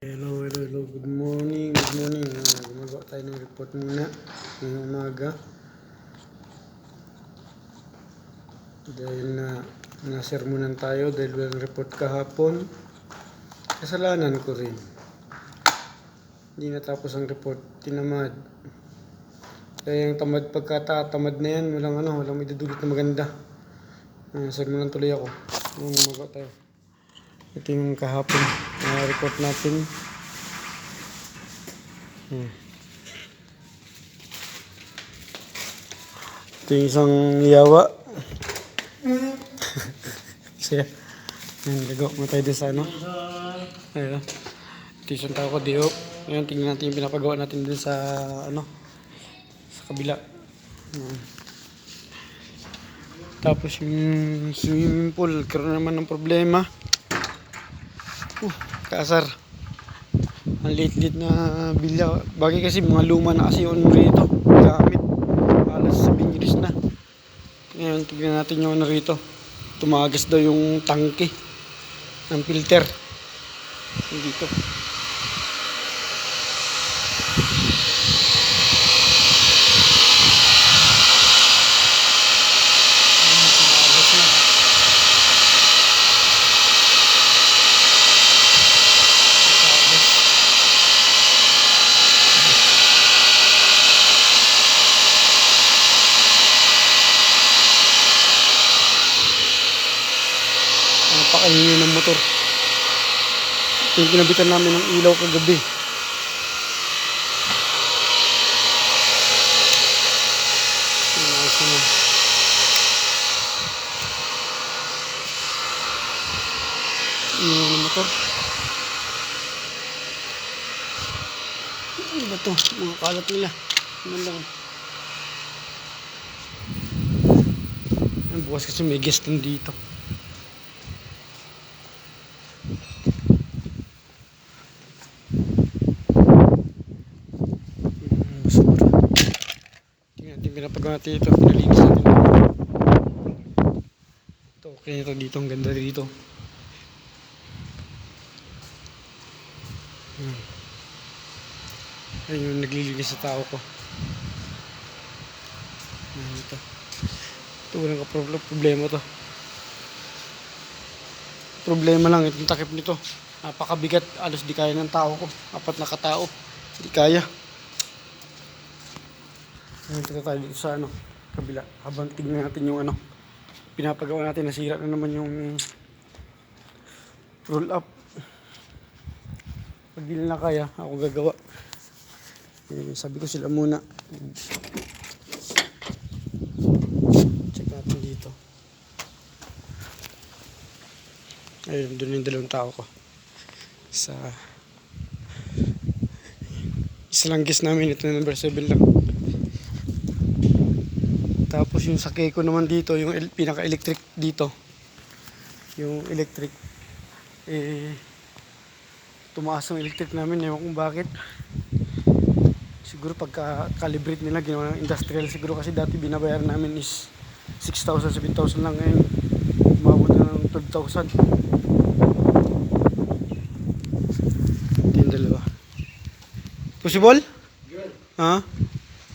Hello. Good morning. Gumagawa tayo ng report muna ngayong umaga. Dahil nasermonan tayo dahil walang report kahapon. Kasalanan ko rin. Hindi natapos ang report. Tinamad. Kaya yung pagkatatamad na yan, walang idudulot na maganda. Sermonan tuloy ako. Gumagawa tayo. Ito yung kahapon na report natin. Ito yung isang yawa. Siya. Gagawa mo tayo din sa ano. Ayan. Ito yung tao ko, Dio. Ayan, tingnan natin yung pinapagawa natin din sa sa kabila. Tapos yung swimming pool, karoon naman ng problema. Kasar. Ang liit-liit na bilya. Bagay kasi mga luma na kasi yung rito. Gamit. Alas 7 years na. Ngayon, tignan natin yung rito. Tumagas daw yung tangke ng filter. Dito. Napakaingay ng motor. Ito yung kinabitan namin ng ilaw kagabi. Ingay ng motor. Ano ba ito? Mga kalat nila. Ano lang. Bukas kasi may guest dito. Pinapagawa natin ito, pinalinis natin ito. Okay ito dito, ang ganda dito. Ayun yung naglilinis sa tao ko. Ito walang problema to. Problema lang itong takip nito. Napakabigat, alos di kaya ng tao ko. 4 na katao, di kaya. Dito tayo dito sa kabila. Habang tignan natin yung pinapagawa natin, nasira na naman yung roll up. Pag di na kaya, ako gagawa. Sabi ko sila muna. Check natin dito. Ayun, doon yung dalawang tao ko. Isa lang guest namin, ito na number 7 lang. Tapos yung sa ko naman dito, yung pinaka-electric dito. Yung electric, tumaas ang electric namin, ewan kung bakit. Siguro pagka-calibrate nila, ginawa ng industrial siguro kasi dati binabayaran namin is 6,000, 7,000 lang, ngayon umabot na ng 12,000. Ito yung dalawa. Possible? Good. Ha?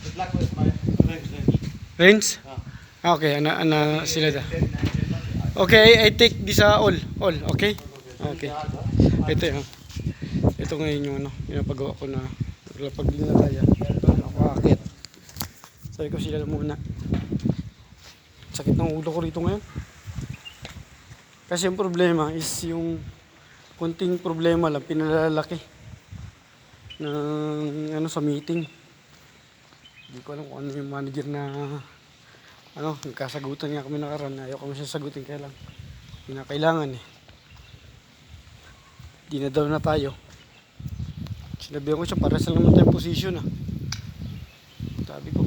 Good luck with my Range? Okay, sila da. Okay, I take this all, okay? Okay. Ito yun. Ito ngayon yung pinapagawa ko na pag din na tayo. Nakakakit. Sabi ko sila muna. Sakit ng ulo ko rito ngayon. Kasi yung problema is yung kunting problema lang, pinalalaki ng sa meeting. Hindi ko alam kung ano yung manager na nagkasagutan nga kami nakaraan. Ayaw kami siya sagutin, kaya lang kailangan di na daw na tayo. Sinabihan ko siya, para sa naman tayong position sabi ko.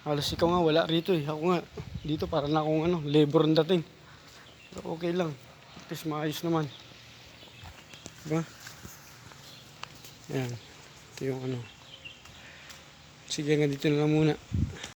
Halos ikaw nga wala rito ako nga dito, para na akong labor ang dating. Pero okay lang, at least maayos naman, diba? Yan, ito yung sige nga, dito na lang muna.